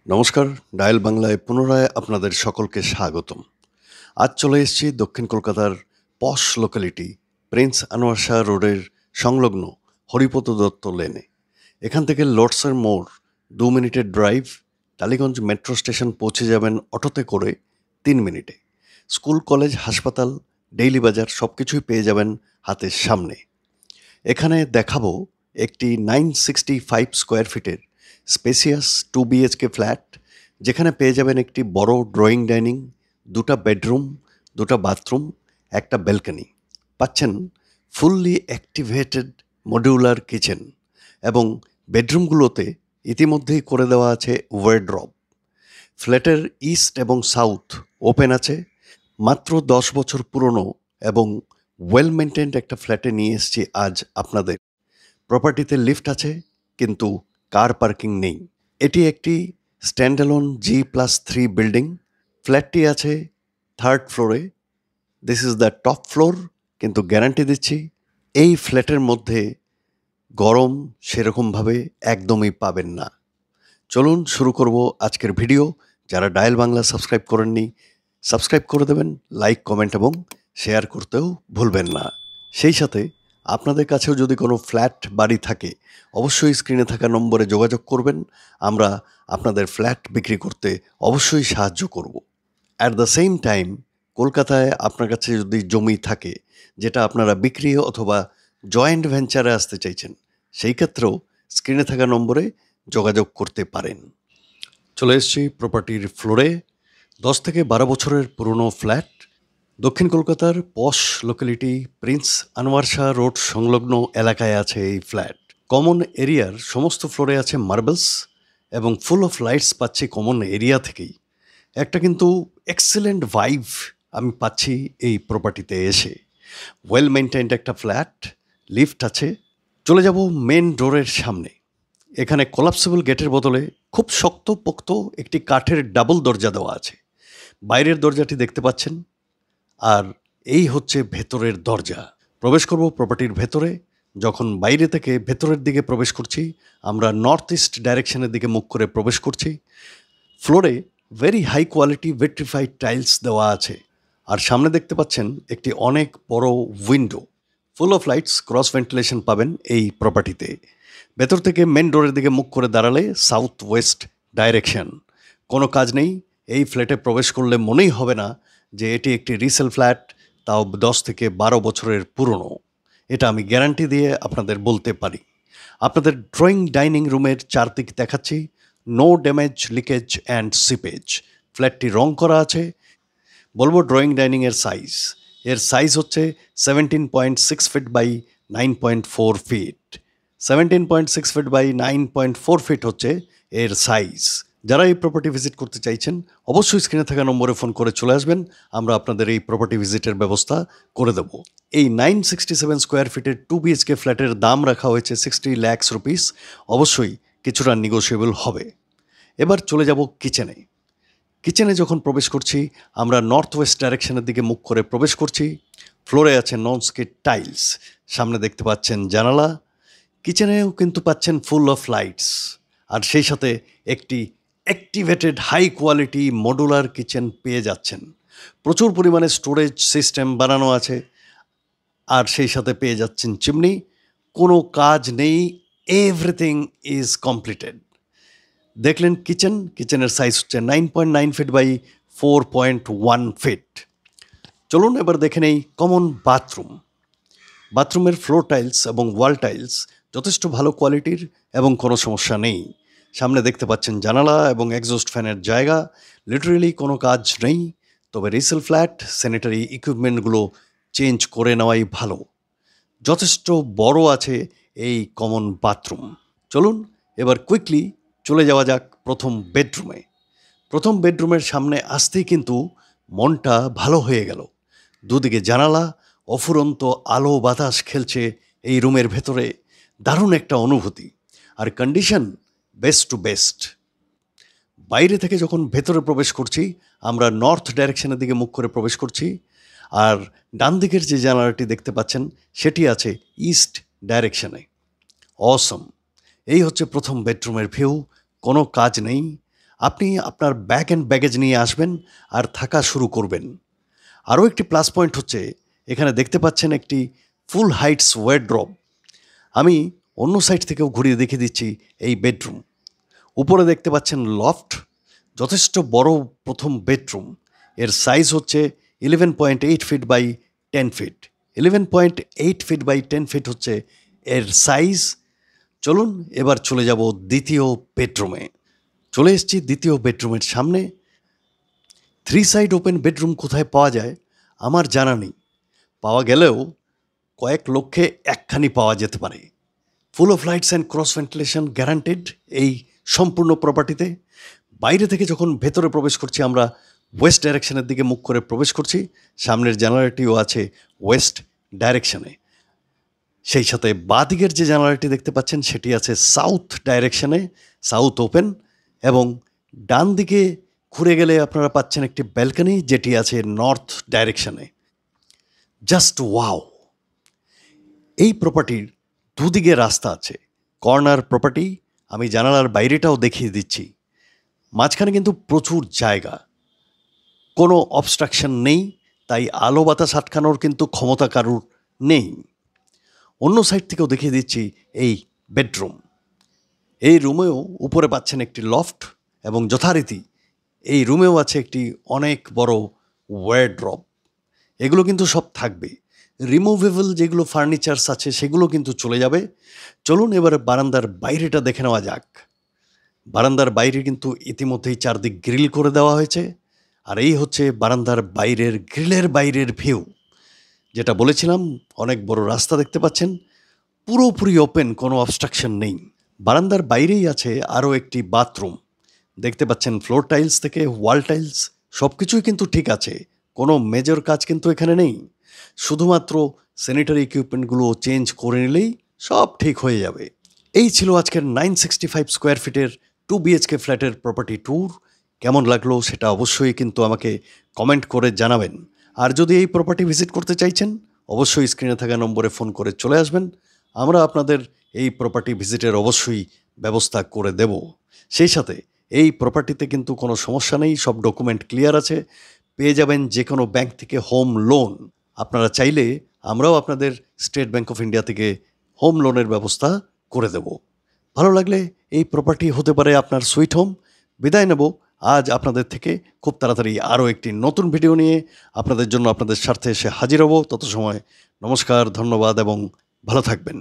নমস্কার, ডায়াল বাংলায় পুনরায় আপনাদের সকলকে স্বাগতম। আজ চলে এসেছি দক্ষিণ কলকাতার পশ লোক্যালিটি প্রিন্স আনোয়ার শাহ রোডের সংলগ্ন হরিপদ দত্ত লেনে। এখান থেকে লর্ডসের মোড় 2 মিনিটের ড্রাইভ। টালিগঞ্জ মেট্রো স্টেশন পৌঁছে যাবেন অটোতে করে 3 মিনিটে। স্কুল, কলেজ, হাসপাতাল, ডেইলি বাজার সব কিছুই পেয়ে যাবেন হাতের সামনে। এখানে দেখাবো একটি 965 স্কোয়ার ফিটের স্পেসিয়াস 2 BHK ফ্ল্যাট, যেখানে পেয়ে যাবেন একটি বড় ড্রয়িং ডাইনিং, 2টা বেডরুম, 2টা বাথরুম, একটা ব্যালকনি। পাচ্ছেন ফুললি অ্যাক্টিভেটেড মডিউলার কিচেন এবং বেডরুমগুলোতে ইতিমধ্যেই করে দেওয়া আছে ওয়ারড্রব। ফ্ল্যাটের ইস্ট এবং সাউথ ওপেন আছে। মাত্র 10 বছর পুরনো এবং ওয়েল মেনটেন্ড একটা ফ্ল্যাটে নিয়ে এসেছি আজ আপনাদের। প্রপার্টিতে লিফট আছে, কিন্তু কার পার্কিং নেই। এটি একটি স্ট্যান্ডঅ্যালোন G+3 বিল্ডিং। ফ্ল্যাটটি আছে 3rd ফ্লোরে। This is the top floor, কিন্তু গ্যারান্টি দিচ্ছি এই ফ্ল্যাটের মধ্যে গরম সেরকমভাবে একদমই পাবেন না। চলুন শুরু করব আজকের ভিডিও। যারা ডায়াল বাংলা সাবস্ক্রাইব করেননি, সাবস্ক্রাইব করে দেবেন, লাইক, কমেন্ট এবং শেয়ার করতেও ভুলবেন না। সেই সাথে আপনাদের কাছেও যদি কোনো ফ্ল্যাট বাড়ি থাকে, অবশ্যই স্ক্রিনে থাকা নম্বরে যোগাযোগ করবেন। আমরা আপনাদের ফ্ল্যাট বিক্রি করতে অবশ্যই সাহায্য করব। অ্যাট দ্য সেম টাইম, কলকাতায় আপনার কাছে যদি জমি থাকে যেটা আপনারা বিক্রি অথবা জয়েন্ট ভেঞ্চারে আসতে চাইছেন, সেই ক্ষেত্রেও স্ক্রিনে থাকা নম্বরে যোগাযোগ করতে পারেন। চলে এসেছি প্রপার্টির ফ্লোরে। 10 থেকে 12 বছরের পুরনো ফ্ল্যাট। দক্ষিণ কলকাতার পশ locality Prince Anwar Shah road সংলগ্ন এলাকায় আছে এই ফ্ল্যাট। কমন এরিয়ার সমস্ত ফ্লোরে আছে মার্বেলস এবং ফুল অফ লাইটস পাচ্ছি কমন এরিয়া থেকেই। একটা কিন্তু এক্সেলেন্ট ভাইব আমি পাচ্ছি এই প্রপার্টিতে এসে। ওয়েল মেনটেন্ড একটা ফ্ল্যাট, লিফট আছে। চলে যাব মেন ডোরের সামনে। এখানে কোলাপসেবল গেটের বদলে খুব শক্তপোক্ত একটি কাঠের ডাবল দরজা দেওয়া আছে। বাইরের দরজাটি দেখতে পাচ্ছেন, আর এই হচ্ছে ভেতরের দরজা। প্রবেশ করব প্রপার্টির ভেতরে। যখন বাইরে থেকে ভেতরের দিকে প্রবেশ করছি, আমরা নর্থ ইস্ট ডাইরেকশনের দিকে মুখ করে প্রবেশ করছি। ফ্লোরে very high quality vitrified tiles দেওয়া আছে, আর সামনে দেখতে পাচ্ছেন একটি অনেক বড় window. Full of lights, cross ventilation পাবেন এই প্রপার্টিতে। ভেতর থেকে মেন ডোরের দিকে মুখ করে দাঁড়ালে সাউথ ওয়েস্ট ডাইরেকশন। কোনো কাজ নেই। এই ফ্ল্যাটে প্রবেশ করলে মনেই হবে না যে এটি একটি রিসেল ফ্ল্যাট, তাও 10 থেকে 12 বছরের পুরনো। এটা আমি গ্যারান্টি দিয়ে আপনাদের বলতে পারি। আপনাদের ড্রয়িং ডাইনিং রুমের চারদিক দেখাচ্ছি। No damage, leakage and seepage. ফ্ল্যাটটি রং করা আছে। বলবো ড্রয়িং ডাইনিংয়ের সাইজ। এর সাইজ হচ্ছে 17.6 feet by 9.4 feet. 17.6 feet by 9.4 feet হচ্ছে এর সাইজ। যারা এই প্রপার্টি ভিজিট করতে চাইছেন, অবশ্যই স্ক্রিনে থাকা নম্বরে ফোন করে চলে আসবেন। আমরা আপনাদের এই প্রপার্টি ভিজিটের ব্যবস্থা করে দেব। এই 967 স্কোয়ার ফিটের 2 BHK ফ্ল্যাটের দাম রাখা হয়েছে 60 লাখ রুপিস। অবশ্যই কিছুটা নেগোশিয়েবল হবে। এবার চলে যাব কিচেনে। কিচেনে যখন প্রবেশ করছি, আমরা নর্থ ওয়েস্ট ডাইরেকশনের দিকে মুখ করে প্রবেশ করছি। ফ্লোরে আছে নন স্কিড টাইলস। সামনে দেখতে পাচ্ছেন জানালা। কিচেনেও কিন্তু পাচ্ছেন ফুল অফ লাইটস, আর সেই সাথে একটি activated high quality modular kitchen পেয়ে যাচ্ছেন। প্রচুর পরিমাণে স্টোরেজ সিস্টেম বানানো আছে, আর সেই সাথে পেয়ে যাচ্ছেন চিমনি। কোনো কাজ নেই, এভরিথিং ইজ কমপ্লিটেড। দেখলেন কিচেনের সাইজ হচ্ছে 9.9 ফিট বাই 4.1 ফিট। চলুন এবার দেখে নেই কমন বাথরুম। বাথরুমের ফ্লোর টাইলস এবং ওয়াল টাইলস যথেষ্ট ভালো কোয়ালিটির এবং কোনো সমস্যা নেই। সামনে দেখতে পাচ্ছেন জানালা এবং এক্সস্ট ফ্যানের জায়গা। লিটারেলি কোনো কাজ নেই। তবে রিসেল ফ্ল্যাট, স্যানিটারি ইকুইপমেন্টগুলো চেঞ্জ করে নেওয়াই ভালো। যথেষ্ট বড় আছে এই কমন বাথরুম। চলুন এবার কুইকলি চলে যাওয়া যাক প্রথম বেডরুমে। প্রথম বেডরুমের সামনে আসতেই কিন্তু মনটা ভালো হয়ে গেল। দুদিকে জানালা, অফুরন্ত আলো বাতাস খেলছে এই রুমের ভেতরে। দারুণ একটা অনুভূতি, আর কন্ডিশন বেস্ট টু বেস্ট। বাইরে থেকে যখন ভেতরে প্রবেশ করছি, আমরা নর্থ ডাইরেকশনের দিকে মুখ করে প্রবেশ করছি, আর ডান দিকের যে জানালাটি দেখতে পাচ্ছেন সেটি আছে ইস্ট ডাইরেকশনে। অসম। এই হচ্ছে প্রথম বেডরুমের ভিউ। কোনো কাজ নেই, আপনি আপনার ব্যাগ অ্যান্ড ব্যাগেজ নিয়ে আসবেন আর থাকা শুরু করবেন। আরও একটি প্লাস পয়েন্ট হচ্ছে এখানে দেখতে পাচ্ছেন একটি ফুল হাইটস ওয়ারড্রব। আমি অন্য সাইড থেকেও ঘুরিয়ে দেখিয়ে দিচ্ছি এই বেডরুম। উপরে দেখতে পাচ্ছেন লফট, যথেষ্ট বড় প্রথম বেডরুম। এর সাইজ হচ্ছে 11.8 feet by 10 feet. 11.8 feet by 10 feet হচ্ছে এর সাইজ। চলুন এবার চলে যাব দ্বিতীয় বেডরুমে। চলে এসেছি দ্বিতীয় বেডরুমের সামনে। 3 সাইড ওপেন বেডরুম কোথায় পাওয়া যায় আমার জানা নেই, পাওয়া গেলেও কয়েক লক্ষে একখানি পাওয়া যেতে পারে। ফুল of lights and cross ventilation guaranteed এই সম্পূর্ণ প্রপার্টিতে। বাইরে থেকে যখন ভেতরে প্রবেশ করছি আমরা ওয়েস্ট ডাইরেকশনের দিকে মুখ করে প্রবেশ করছি। সামনের জানালাটিও আছে ওয়েস্ট ডাইরেকশনে। সেই সাথে বাঁদিকের যে জানালাটি দেখতে পাচ্ছেন সেটি আছে সাউথ ডাইরেকশনে, সাউথ ওপেন। এবং ডান দিকে ঘুরে গেলে আপনারা পাচ্ছেন একটি ব্যালকনি যেটি আছে নর্থ ডাইরেকশনে। Just wow! এই প্রপার্টির দুদিকে রাস্তা আছে, কর্নার প্রপার্টি। আমি জানালার বাইরেটাও দেখিয়ে দিচ্ছি। মাঝখানে কিন্তু প্রচুর জায়গা, কোনো অবস্ট্রাকশন নেই, তাই আলো বাতাস আটকানোর কিন্তু ক্ষমতা কারুর নেই। অন্য সাইড থেকেও দেখিয়ে দিচ্ছি এই বেডরুম। এই রুমেও উপরে পাচ্ছেন একটি লফট এবং যথারীতি এই রুমেও আছে একটি অনেক বড় ওয়ারড্রব। এগুলো কিন্তু সব থাকবে। রিমুভেবল যেগুলো ফার্নিচার্স আছে সেগুলো কিন্তু চলে যাবে। চলুন এবারে বারান্দার বাইরেটা দেখে নেওয়া যাক। বারান্দার বাইরে কিন্তু ইতিমধ্যেই চারদিক গ্রিল করে দেওয়া হয়েছে। আর এই হচ্ছে বারান্দার বাইরের গ্রিলের বাইরের ভিউ। যেটা বলেছিলাম, অনেক বড় রাস্তা দেখতে পাচ্ছেন, পুরোপুরি ওপেন, কোনো অবস্ট্রাকশন নেই। বারান্দার বাইরেই আছে আরও একটি বাথরুম। দেখতে পাচ্ছেন ফ্লোর টাইলস থেকে ওয়াল টাইলস সব কিছুই কিন্তু ঠিক আছে, কোনো মেজর কাজ কিন্তু এখানে নেই। শুধুমাত্র স্যানিটারি ইকুইপমেন্টগুলো চেঞ্জ করে নিলেই সব ঠিক হয়ে যাবে। এই ছিল আজকের 965 স্কোয়ার ফিটের 2 BHK ফ্ল্যাটের প্রপার্টি ট্যুর। কেমন লাগলো সেটা অবশ্যই কিন্তু আমাকে কমেন্ট করে জানাবেন। আর যদি এই প্রপার্টি ভিজিট করতে চাইছেন অবশ্যই স্ক্রিনে থাকা নম্বরে ফোন করে চলে আসবেন। আমরা আপনাদের এই প্রপার্টি ভিজিটের অবশ্যই ব্যবস্থা করে দেব। সেই সাথে এই প্রপার্টিতে কিন্তু কোনো সমস্যা নেই, সব ডকুমেন্ট ক্লিয়ার আছে। পেয়ে যাবেন যে কোনো ব্যাংক থেকে হোম লোন। আপনারা চাইলে আমরাও আপনাদের স্টেট ব্যাংক অফ ইন্ডিয়া থেকে হোম লোনের ব্যবস্থা করে দেব। ভালো লাগলে এই প্রপার্টি হতে পারে আপনার সুইট হোম। বিদায় নেব আজ আপনাদের থেকে। খুব তাড়াতাড়ি আরও একটি নতুন ভিডিও নিয়ে আপনাদের জন্য আপনাদের স্বার্থে এসে হাজির হব। তত সময় নমস্কার, ধন্যবাদ এবং ভালো থাকবেন।